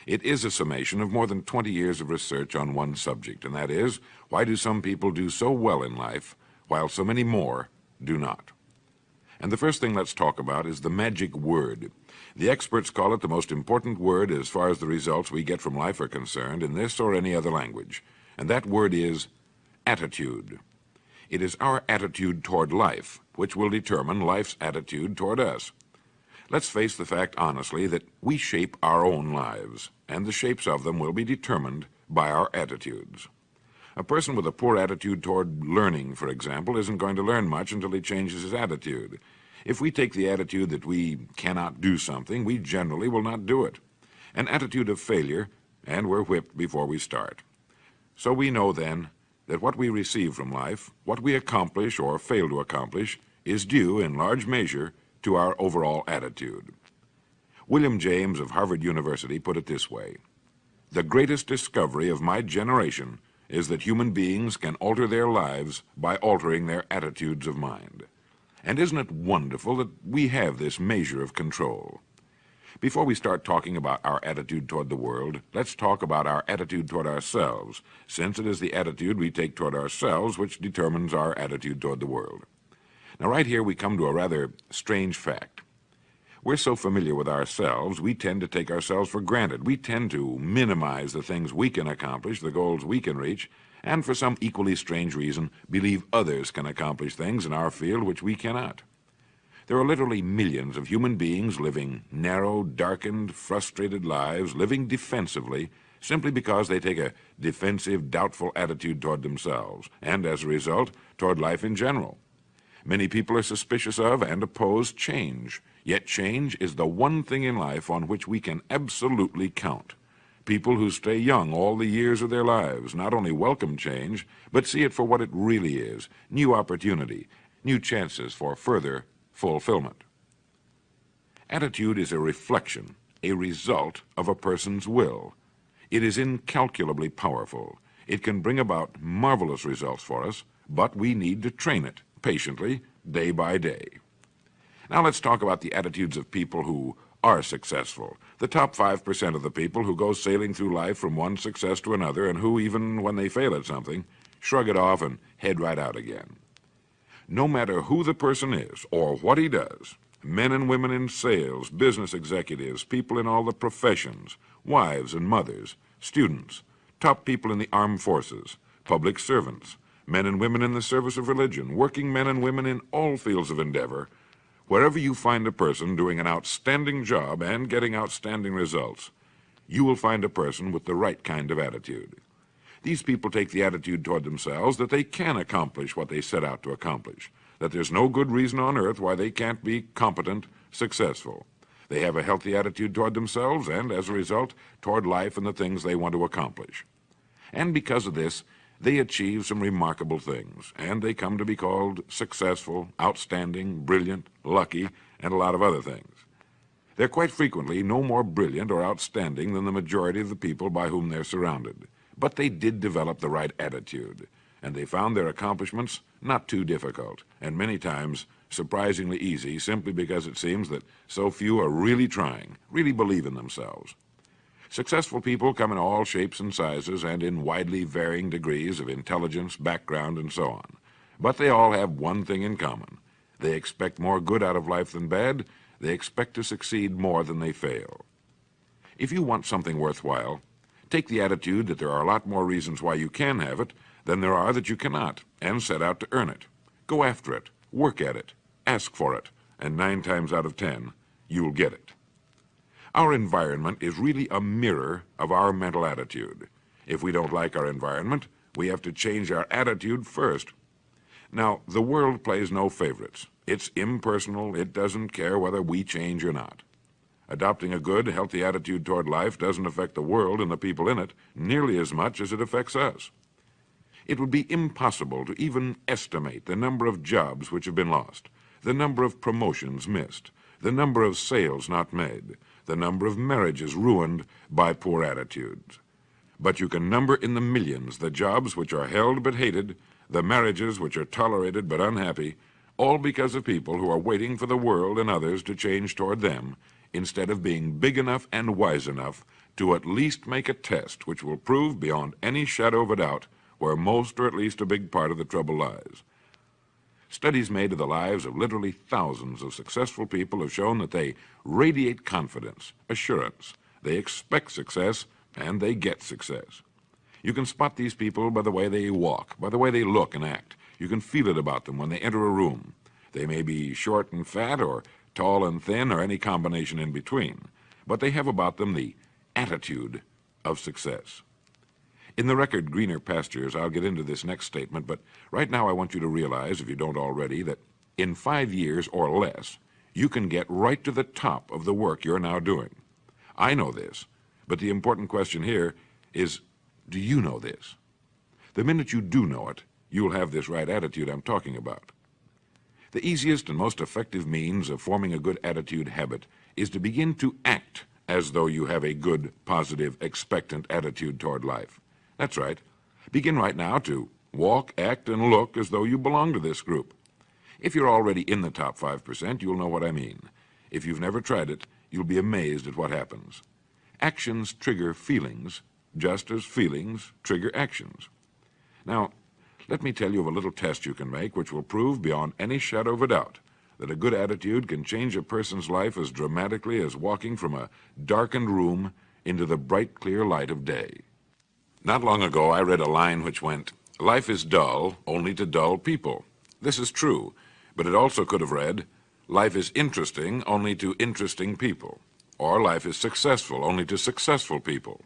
It is a summation of more than 20 years of research on one subject, and that is, why do some people do so well in life, while so many more do not? And the first thing let's talk about is the magic word. The experts call it the most important word as far as the results we get from life are concerned in this or any other language, and that word is attitude. It is our attitude toward life which will determine life's attitude toward us. Let's face the fact honestly that we shape our own lives, and the shapes of them will be determined by our attitudes. A person with a poor attitude toward learning, for example, isn't going to learn much until he changes his attitude. If we take the attitude that we cannot do something, we generally will not do it. An attitude of failure, and we're whipped before we start. So we know then that what we receive from life, what we accomplish or fail to accomplish, is due in large measure to our overall attitude. William James of Harvard University put it this way: "The greatest discovery of my generation is that human beings can alter their lives by altering their attitudes of mind." And isn't it wonderful that we have this measure of control? Before we start talking about our attitude toward the world, let's talk about our attitude toward ourselves, since it is the attitude we take toward ourselves which determines our attitude toward the world. Now, right here we come to a rather strange fact. We're so familiar with ourselves, we tend to take ourselves for granted. We tend to minimize the things we can accomplish, the goals we can reach, and for some equally strange reason, believe others can accomplish things in our field which we cannot. There are literally millions of human beings living narrow, darkened, frustrated lives, living defensively, simply because they take a defensive, doubtful attitude toward themselves, and as a result, toward life in general. Many people are suspicious of and oppose change, yet change is the one thing in life on which we can absolutely count. People who stay young all the years of their lives not only welcome change, but see it for what it really is: new opportunity, new chances for further fulfillment. Attitude is a reflection, a result of a person's will. It is incalculably powerful. It can bring about marvelous results for us, but we need to train it patiently, day by day. Now let's talk about the attitudes of people who are successful, the top 5% of the people who go sailing through life from one success to another and who, even when they fail at something, shrug it off and head right out again. No matter who the person is or what he does, men and women in sales, business executives, people in all the professions, wives and mothers, students, top people in the armed forces, public servants, men and women in the service of religion, working men and women in all fields of endeavor, wherever you find a person doing an outstanding job and getting outstanding results, you will find a person with the right kind of attitude. These people take the attitude toward themselves that they can accomplish what they set out to accomplish, that there's no good reason on earth why they can't be competent, successful. They have a healthy attitude toward themselves and, as a result, toward life and the things they want to accomplish. And because of this, they achieve some remarkable things, and they come to be called successful, outstanding, brilliant, lucky, and a lot of other things. They're quite frequently no more brilliant or outstanding than the majority of the people by whom they're surrounded. But they did develop the right attitude, and they found their accomplishments not too difficult, and many times surprisingly easy, simply because it seems that so few are really trying, really believe in themselves. Successful people come in all shapes and sizes and in widely varying degrees of intelligence, background, and so on. But they all have one thing in common. They expect more good out of life than bad. They expect to succeed more than they fail. If you want something worthwhile, take the attitude that there are a lot more reasons why you can have it than there are that you cannot, and set out to earn it. Go after it, work at it, ask for it, and 9 times out of 10, you'll get it. Our environment is really a mirror of our mental attitude. If we don't like our environment, we have to change our attitude first. Now, the world plays no favorites. It's impersonal. It doesn't care whether we change or not. Adopting a good, healthy attitude toward life doesn't affect the world and the people in it nearly as much as it affects us. It would be impossible to even estimate the number of jobs which have been lost, the number of promotions missed, the number of sales not made, the number of marriages ruined by poor attitudes. But you can number in the millions the jobs which are held but hated, the marriages which are tolerated but unhappy, all because of people who are waiting for the world and others to change toward them, instead of being big enough and wise enough to at least make a test which will prove beyond any shadow of a doubt where most or at least a big part of the trouble lies. Studies made of the lives of literally thousands of successful people have shown that they radiate confidence, assurance, they expect success, and they get success. You can spot these people by the way they walk, by the way they look and act. You can feel it about them when they enter a room. They may be short and fat, or tall and thin, or any combination in between, but they have about them the attitude of success. In the record Greener Pastures, I'll get into this next statement, but right now I want you to realize, if you don't already, that in 5 years or less, you can get right to the top of the work you're now doing. I know this, but the important question here is, do you know this? The minute you do know it, you'll have this right attitude I'm talking about. The easiest and most effective means of forming a good attitude habit is to begin to act as though you have a good, positive, expectant attitude toward life. That's right. Begin right now to walk, act, and look as though you belong to this group. If you're already in the top 5%, you'll know what I mean. If you've never tried it, you'll be amazed at what happens. Actions trigger feelings, just as feelings trigger actions. Now, let me tell you of a little test you can make which will prove beyond any shadow of a doubt that a good attitude can change a person's life as dramatically as walking from a darkened room into the bright, clear light of day. Not long ago, I read a line which went, "Life is dull only to dull people." This is true, but it also could have read, "Life is interesting only to interesting people," or "Life is successful only to successful people."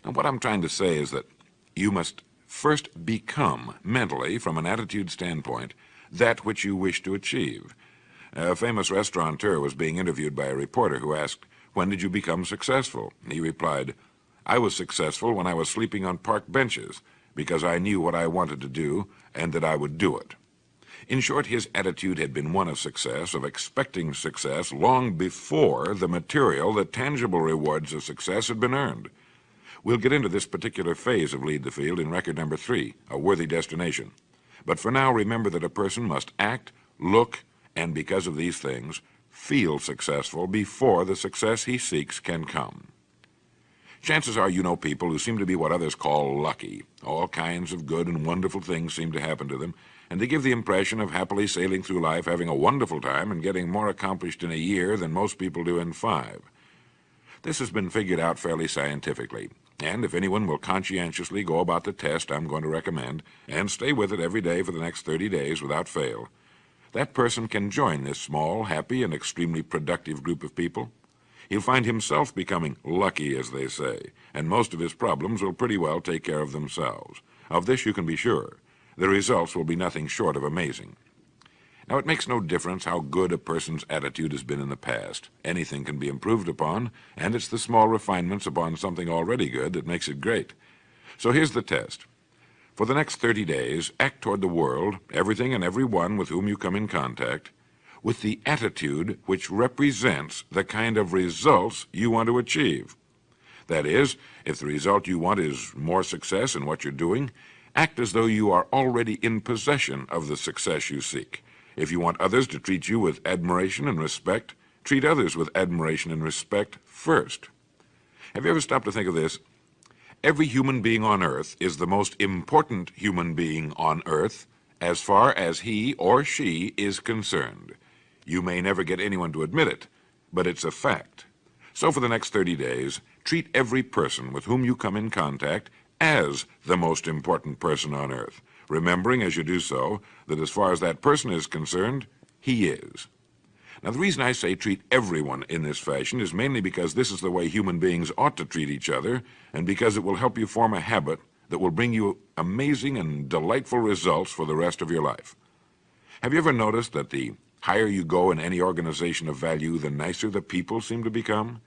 Now, what I'm trying to say is that you must first become, mentally, from an attitude standpoint, that which you wish to achieve. A famous restaurateur was being interviewed by a reporter who asked, "When did you become successful?" He replied, "I was successful when I was sleeping on park benches, because I knew what I wanted to do and that I would do it." In short, his attitude had been one of success, of expecting success, long before the material, the tangible rewards of success had been earned. We'll get into this particular phase of Lead the Field in record number 3, A Worthy Destination. But for now, remember that a person must act, look, and because of these things, feel successful before the success he seeks can come. Chances are you know people who seem to be what others call lucky. All kinds of good and wonderful things seem to happen to them, and they give the impression of happily sailing through life, having a wonderful time, and getting more accomplished in a year than most people do in 5. This has been figured out fairly scientifically, and if anyone will conscientiously go about the test I'm going to recommend, and stay with it every day for the next 30 days without fail, that person can join this small, happy, and extremely productive group of people. He'll find himself becoming lucky, as they say, and most of his problems will pretty well take care of themselves. Of this you can be sure. The results will be nothing short of amazing. Now, it makes no difference how good a person's attitude has been in the past. Anything can be improved upon, and it's the small refinements upon something already good that makes it great. So here's the test. For the next 30 days, act toward the world, everything and everyone with whom you come in contact, with the attitude which represents the kind of results you want to achieve. That is, if the result you want is more success in what you're doing, act as though you are already in possession of the success you seek. If you want others to treat you with admiration and respect, treat others with admiration and respect first. Have you ever stopped to think of this? Every human being on earth is the most important human being on earth as far as he or she is concerned. You may never get anyone to admit it, but it's a fact. So for the next 30 days, treat every person with whom you come in contact as the most important person on earth, remembering as you do so that as far as that person is concerned, he is. Now, the reason I say treat everyone in this fashion is mainly because this is the way human beings ought to treat each other, and because it will help you form a habit that will bring you amazing and delightful results for the rest of your life. Have you ever noticed that the higher you go in any organization of value, the nicer the people seem to become?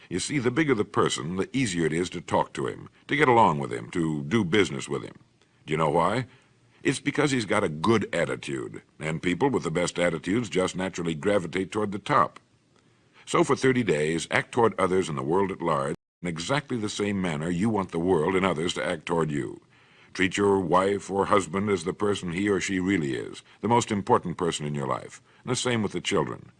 You see, the bigger the person, the easier it is to talk to him, to get along with him, to do business with him. Do you know why? It's because he's got a good attitude, and people with the best attitudes just naturally gravitate toward the top. So for 30 days, act toward others and the world at large in exactly the same manner you want the world and others to act toward you. Treat your wife or husband as the person he or she really is, the most important person in your life, and the same with the children.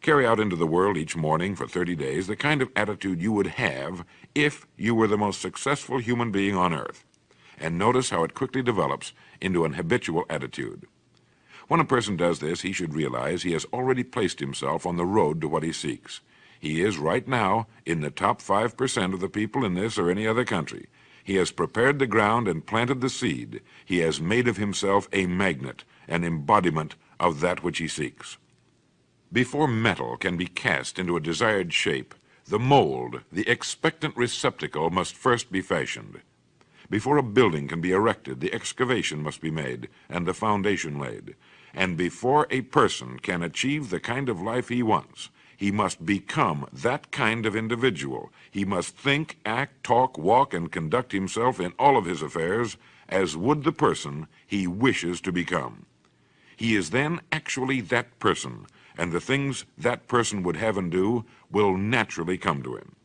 Carry out into the world each morning for 30 days the kind of attitude you would have if you were the most successful human being on earth. And notice how it quickly develops into an habitual attitude. When a person does this, he should realize he has already placed himself on the road to what he seeks. He is right now in the top 5% of the people in this or any other country. He has prepared the ground and planted the seed. He has made of himself a magnet, an embodiment of that which he seeks. Before metal can be cast into a desired shape, the mold, the expectant receptacle, must first be fashioned. Before a building can be erected, the excavation must be made and the foundation laid. And before a person can achieve the kind of life he wants, he must become that kind of individual. He must think, act, talk, walk, and conduct himself in all of his affairs as would the person he wishes to become. He is then actually that person, and the things that person would have and do will naturally come to him.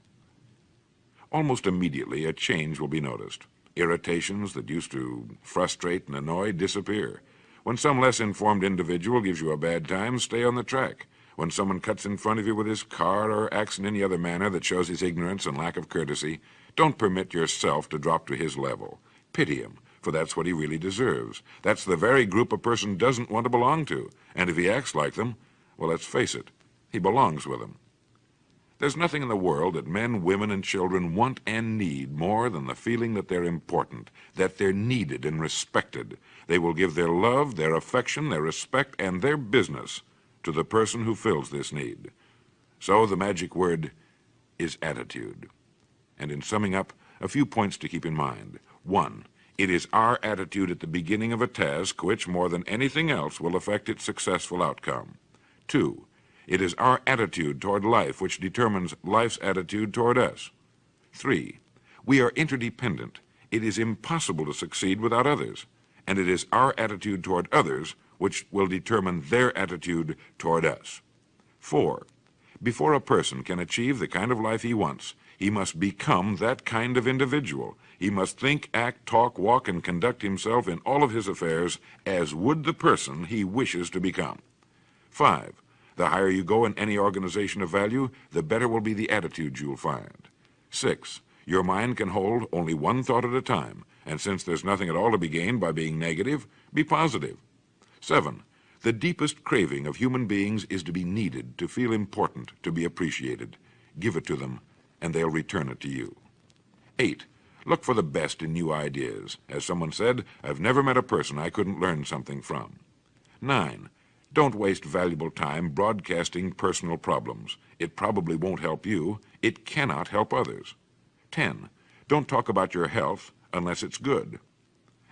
Almost immediately, a change will be noticed. Irritations that used to frustrate and annoy disappear. When some less informed individual gives you a bad time, stay on the track. When someone cuts in front of you with his car or acts in any other manner that shows his ignorance and lack of courtesy, don't permit yourself to drop to his level. Pity him, for that's what he really deserves. That's the very group a person doesn't want to belong to, and if he acts like them, well, let's face it, he belongs with them. There's nothing in the world that men, women, and children want and need more than the feeling that they're important, that they're needed and respected. They will give their love, their affection, their respect, and their business to the person who fills this need. So the magic word is attitude. And in summing up, a few points to keep in mind. 1, it is our attitude at the beginning of a task which, more than anything else, will affect its successful outcome. 2, it is our attitude toward life which determines life's attitude toward us. 3, we are interdependent. It is impossible to succeed without others, and it is our attitude toward others which will determine their attitude toward us. 4, before a person can achieve the kind of life he wants, he must become that kind of individual. He must think, act, talk, walk, and conduct himself in all of his affairs as would the person he wishes to become. 5, the higher you go in any organization of value, the better will be the attitude you'll find. 6, your mind can hold only one thought at a time, and since there's nothing at all to be gained by being negative, be positive. 7, the deepest craving of human beings is to be needed, to feel important, to be appreciated. Give it to them, and they'll return it to you. 8, look for the best in new ideas. As someone said, I've never met a person I couldn't learn something from. 9, don't waste valuable time broadcasting personal problems. It probably won't help you. It cannot help others. 10, don't talk about your health unless it's good.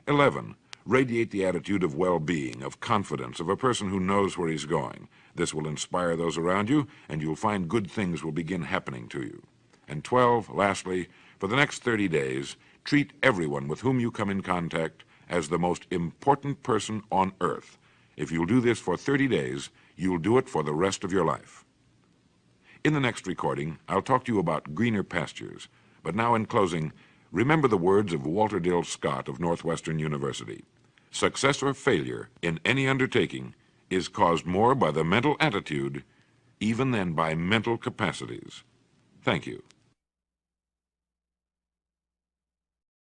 11, radiate the attitude of well-being, of confidence, of a person who knows where he's going. This will inspire those around you, and you'll find good things will begin happening to you. And 12, lastly, for the next 30 days, treat everyone with whom you come in contact as the most important person on earth. If you'll do this for 30 days, you'll do it for the rest of your life. In the next recording, I'll talk to you about greener pastures. But now, in closing, remember the words of Walter Dill Scott of Northwestern University. Success or failure in any undertaking is caused more by the mental attitude even than by mental capacities. Thank you.